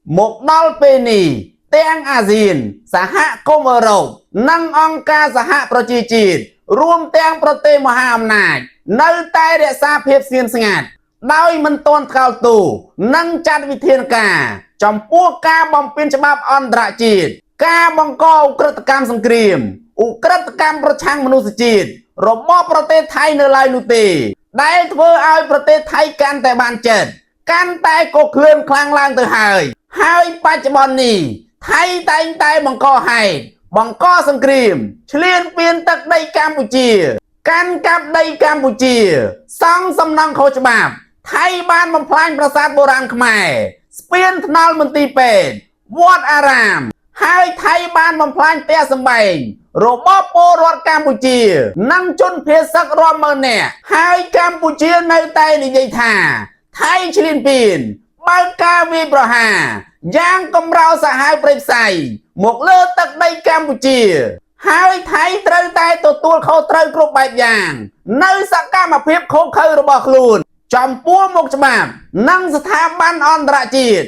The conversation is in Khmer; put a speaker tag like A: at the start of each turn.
A: một đal pê nì tiếng ASEAN xã hạ công ở rộng năng ông ca xã hạ pro chi chítរួមទាំងប្រទេសមហាអំណាចនៅតែរក្សាភាពស្ងៀមស្ងាត់ដោយមិនទាន់ថ្កោលទោសនិងចាត់វិធានការចំពោះការបំពានច្បាប់អន្តរជាតិការបង្កឧក្រិដ្ឋកម្មសង្គ្រាមឧក្រិដ្ឋកម្មប្រឆាំងមនុស្សជាតិរបស់ប្រទេសថៃនៅឡើយនោះទេដែលធ្វើឲ្យប្រទេសថៃកាន់តែបានចិត្តកាន់តែកុកឃ្លឿនខ្លាំងឡើងទៅហើយបច្ចុប្បន្ននេះថៃតែងតែបង្កហេតុបង្កសង្គ្រាមឈ្លានពានទឹកដីកម្ពុជាកាន់កាប់ដីកម្ពុជាសង់សំណង់ខុសច្បាប់ថៃបានបំផ្លាញប្រាសាទបុរាណខ្មែរស្ពានថ្នល់មន្ទីរពេទ្យវត្តអារាមហើយថៃបានបំផ្លាញផ្ទះសម្បែងរបស់ពលរដ្ឋកម្ពុជានិងជនភៀសសឹករាប់ម៉ឺននាក់ហើយកម្ពុជានៅតែនិយាយថាថៃឈ្លានពានបើកការវាយប្រហារយ៉ាងកម្រោសាហាវព្រៃផ្សៃមកលើទឹកដីកម្ពុជាហើយថៃត្រូវតែទទួលខុសត្រូវគ្រប់បែបយ៉ាងនៅសកម្មភាពខុសខើរបស់ខ្លួនចំពោះមុខច្បាប់និងស្ថាប័នអន្តរជាតិ